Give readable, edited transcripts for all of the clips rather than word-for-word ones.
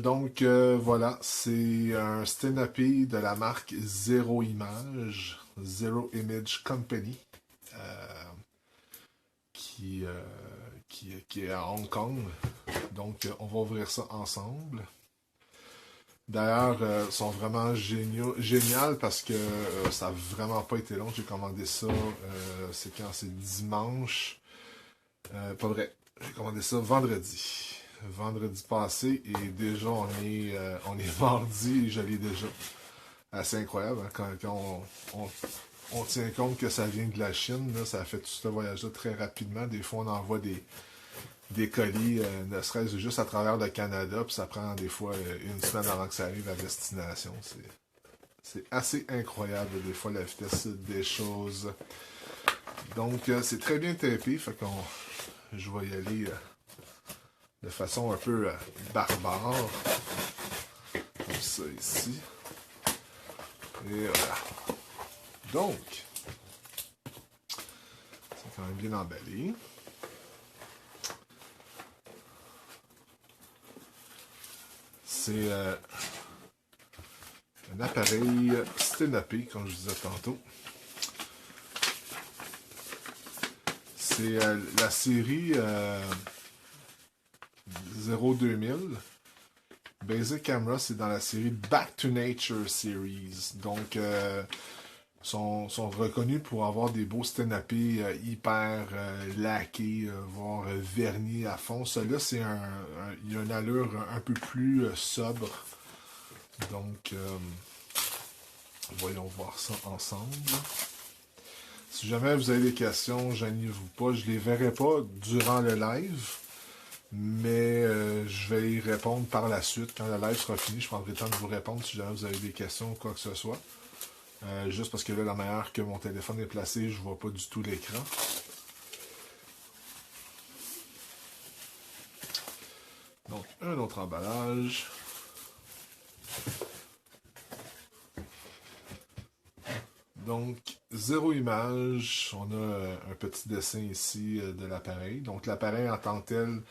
Voilà, c'est un stand-upé de la marque Zero Image, Zero Image Company, euh, qui, euh, qui est à Hong Kong. On va ouvrir ça ensemble. D'ailleurs, ils sont vraiment génial parce que ça n'a vraiment pas été long. J'ai commandé ça, c'est quand? C'est dimanche. Pas vrai. J'ai commandé ça vendredi. Vendredi passé et déjà on est mardi et je l'ai déjà. Assez incroyable hein, on tient compte que ça vient de la Chine. Là, ça a fait tout ce voyage-là très rapidement. Des fois, on envoie des colis, ne serait-ce juste à travers le Canada, puis ça prend des fois une semaine avant que ça arrive à destination. C'est assez incroyable, des fois, la vitesse des choses. C'est très bien tapé, fait qu'on je vais y aller de façon un peu barbare. Comme ça ici. Et voilà. Donc, c'est quand même bien emballé. C'est un appareil stand-upé, comme je disais tantôt. C'est la série 02000. Basic Camera, c'est dans la série Back to Nature Series. Sont reconnus pour avoir des beaux stand-upés hyper laqués, voire vernis à fond. Celui-là, il a une allure un peu plus sobre. Donc, voyons voir ça ensemble. Si jamais vous avez des questions, gênez-vous pas. Je les verrai pas durant le live, mais je vais y répondre par la suite. Quand le live sera fini, je prendrai le temps de vous répondre si jamais vous avez des questions ou quoi que ce soit. Juste parce que là, la manière que mon téléphone est placé, je vois pas du tout l'écran. Donc, un autre emballage. Donc, zéro image. On a un petit dessin ici de l'appareil. Donc, l'appareil en tant que tel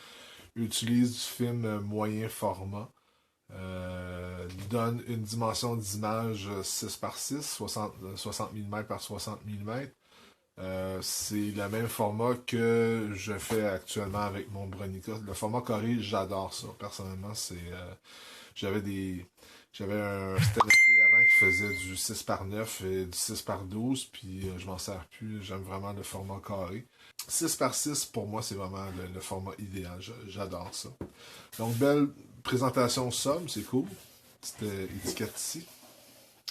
utilise du film moyen format. Donne une dimension d'image 6 par 6, 60 mm par 60 mm. C'est le même format que je fais actuellement avec mon Bronica. Le format carré, j'adore ça. Personnellement, j'avais un stand avant qui faisait du 6 par 9 et du 6 par 12, puis je m'en sers plus. J'aime vraiment le format carré. 6 par 6, pour moi, c'est vraiment le format idéal. J'adore ça. Donc, belle présentation somme, c'est cool. Petite étiquette ici.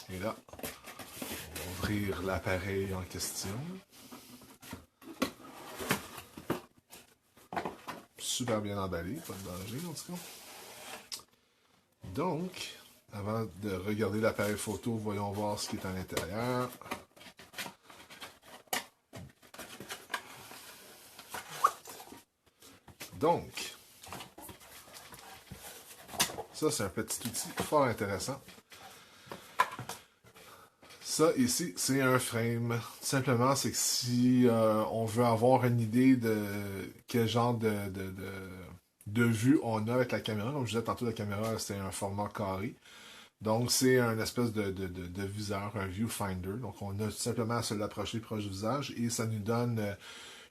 Et là, on va ouvrir l'appareil en question. Super bien emballé, pas de danger en tout cas. Donc, avant de regarder l'appareil photo, voyons voir ce qui est à l'intérieur. Donc, ça c'est un petit outil fort intéressant. Ça ici, c'est un frame. Tout simplement, c'est que si on veut avoir une idée de quel genre de vue on a avec la caméra, comme je disais tantôt, la caméra c'est un format carré. Donc, c'est un espèce de viseur, un viewfinder. Donc, on a tout simplement à se l'approcher proche du visage et ça nous donne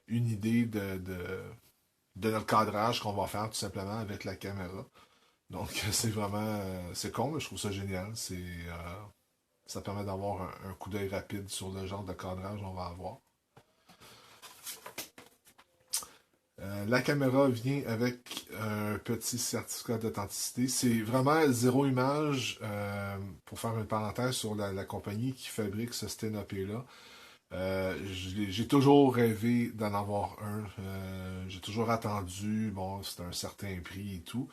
une idée de notre cadrage qu'on va faire tout simplement avec la caméra. Donc, c'est vraiment, c'est con, mais je trouve ça génial. Ça permet d'avoir un coup d'œil rapide sur le genre de cadrage qu'on va avoir. La caméra vient avec un petit certificat d'authenticité. C'est vraiment zéro image, pour faire une parenthèse sur la compagnie qui fabrique ce stand-up-là. J'ai toujours rêvé d'en avoir un. J'ai toujours attendu, bon, c'est un certain prix et tout.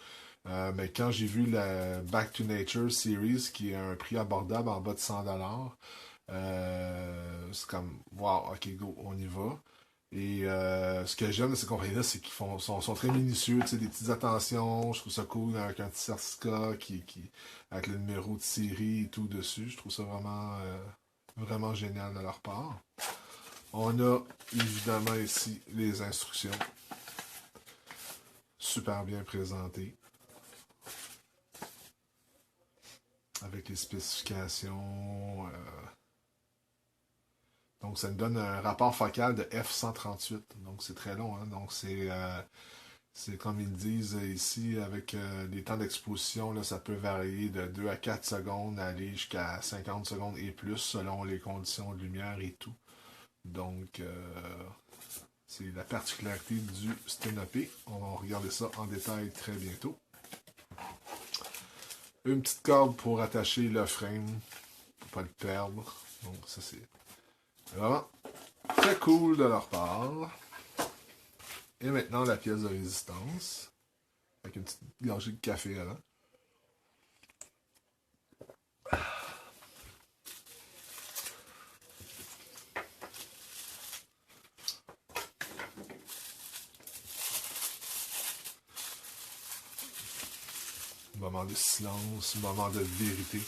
Mais quand j'ai vu la Back to Nature Series, qui est un prix abordable en bas de 100$, c'est comme, wow, ok, go, on y va. Et ce que j'aime de ces compagnies-là, c'est qu'ils sont très minutieux, tu sais, des petites attentions. Je trouve ça cool avec un petit certificat avec le numéro de série et tout dessus. Je trouve ça vraiment génial de leur part. On a évidemment ici les instructions. Super bien présentées. avec les spécifications. Donc, ça nous donne un rapport focal de f138. Donc, c'est très long. Hein? Donc, c'est comme ils disent ici, avec les temps d'exposition, là, ça peut varier de 2 à 4 secondes, aller jusqu'à 50 secondes et plus, selon les conditions de lumière et tout. Donc, c'est la particularité du Stenopé. On va regarder ça en détail très bientôt. Une petite corde pour attacher le frame, pour pas le perdre. Donc, ça, c'est vraiment très cool de leur part. Et maintenant, la pièce de résistance. Avec une petite gorgée de café avant. Moment de silence, moment de vérité.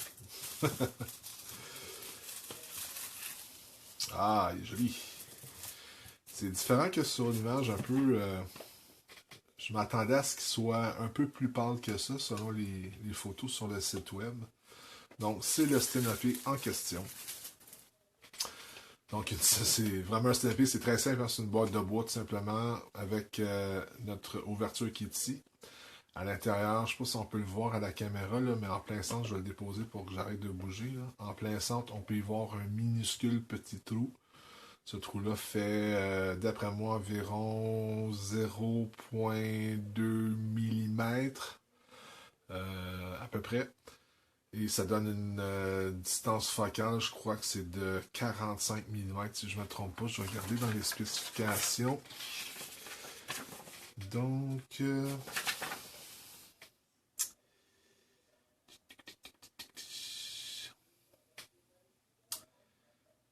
Ah, il est joli. C'est différent que sur l'image un peu... je m'attendais à ce qu'il soit un peu plus pâle que ça, selon les photos sur le site web. Donc, c'est le Stenopé en question. Donc, c'est vraiment un Stenopé, c'est très simple. Hein? C'est une boîte de bois, tout simplement, avec notre ouverture qui est ici. À l'intérieur, je ne sais pas si on peut le voir à la caméra, là, mais en plein centre, je vais le déposer pour que j'arrête de bouger. Là. En plein centre, on peut y voir un minuscule petit trou. Ce trou-là fait, d'après moi, environ 0,2 mm à peu près. Et ça donne une distance focale, je crois que c'est de 45 mm, si je ne me trompe pas. Je vais regarder dans les spécifications. Donc...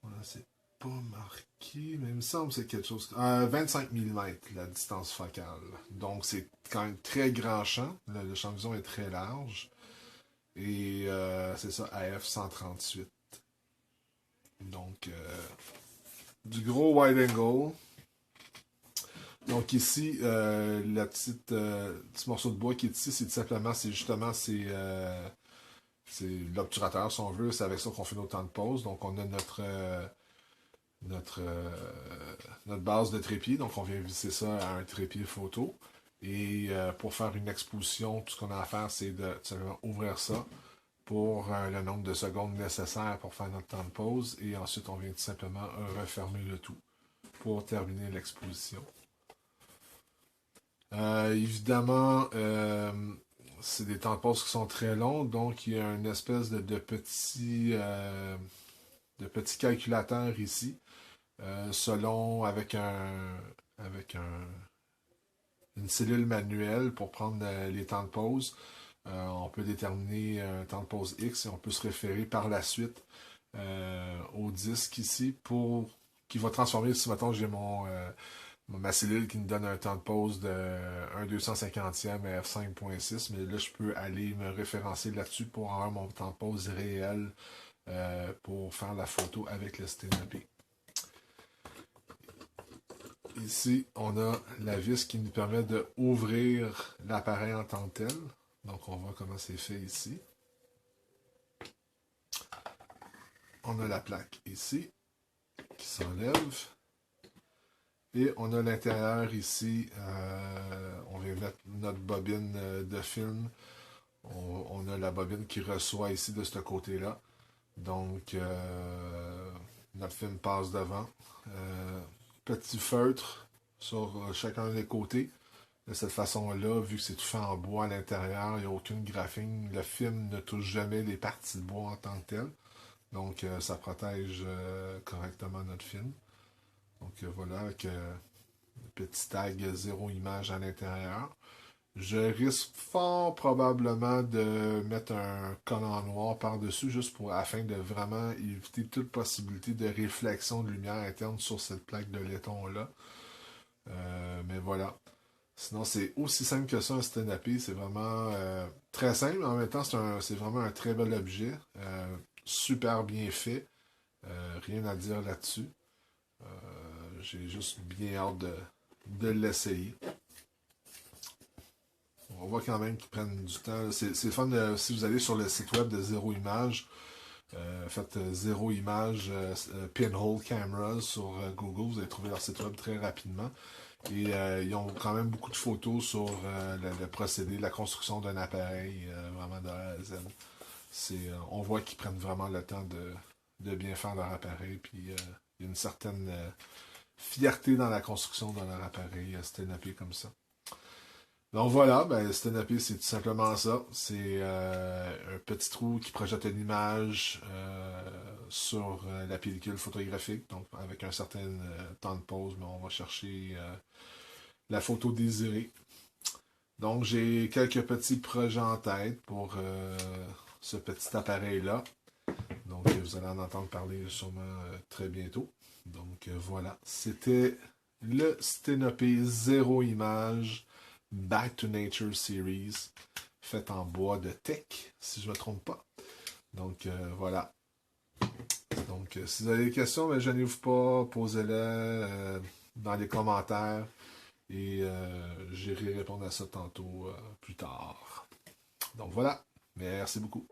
voilà, c'est pas marqué, mais il me semble que c'est quelque chose... 25 mm, la distance focale. Donc, c'est quand même très grand champ. Le champ de vision est très large. Et c'est ça, AF 138. Donc, du gros wide angle. Donc ici, la petit morceau de bois qui est ici, c'est tout simplement, c'est justement, c'est l'obturateur, si on veut. C'est avec ça qu'on fait nos temps de pause. Donc, on a notre, notre base de trépied. Donc, on vient visser ça à un trépied photo. Et pour faire une exposition, tout ce qu'on a à faire, c'est de tout simplement ouvrir ça pour le nombre de secondes nécessaires pour faire notre temps de pause. Et ensuite, on vient tout simplement refermer le tout pour terminer l'exposition. Évidemment, c'est des temps de pause qui sont très longs, donc il y a une espèce de petit calculateur ici, selon une cellule manuelle pour prendre les temps de pause. On peut déterminer un temps de pause X et on peut se référer par la suite au disque ici qui va transformer, si maintenant j'ai ma cellule qui me donne un temps de pause de 1/250e à f5.6, mais là je peux aller me référencer là-dessus pour avoir mon temps de pause réel pour faire la photo avec le Stenopé. Ici, on a la vis qui nous permet d'ouvrir l'appareil en tant que tel. Donc, on voit comment c'est fait ici. On a la plaque ici qui s'enlève. Et on a l'intérieur ici. On vient mettre notre bobine de film. On a la bobine qui reçoit ici de ce côté-là. Donc, notre film passe devant. Petit feutre sur chacun des côtés. De cette façon-là, vu que c'est tout fait en bois à l'intérieur, il n'y a aucune graphing. Le film ne touche jamais les parties de bois en tant que tel. Donc, ça protège correctement notre film. Donc, voilà, avec le petit tag 0 image à l'intérieur. Je risque fort probablement de mettre un collant noir par-dessus, juste afin de vraiment éviter toute possibilité de réflexion de lumière interne sur cette plaque de laiton-là. Mais voilà. Sinon, c'est aussi simple que ça, un Stenopé. C'est vraiment très simple. En même temps, c'est vraiment un très bel objet. Super bien fait. Rien à dire là-dessus. J'ai juste bien hâte de l'essayer. on voit quand même qu'ils prennent du temps. C'est le fun, si vous allez sur le site web de Zéro Image, faites Zéro Image Pinhole Cameras sur Google, vous allez trouver leur site web très rapidement. Et ils ont quand même beaucoup de photos sur le procédé, la construction d'un appareil, vraiment de A à Z. On voit qu'ils prennent vraiment le temps de bien faire leur appareil, puis il y a une certaine fierté dans la construction de leur appareil Stenapé comme ça. Donc voilà, ben, Stenapé, c'est tout simplement ça. C'est un petit trou qui projette une image sur la pellicule photographique, donc avec un certain temps de pause, mais on va chercher la photo désirée. Donc j'ai quelques petits projets en tête pour ce petit appareil-là. Donc vous allez en entendre parler sûrement très bientôt. Donc voilà, c'était le Stenapé Zéro Image Back to Nature Series, fait en bois de teck, si je ne me trompe pas. Donc voilà. Donc si vous avez des questions, ben, gênez-vous pas, posez-les dans les commentaires et j'irai répondre à ça tantôt plus tard. Donc voilà, merci beaucoup.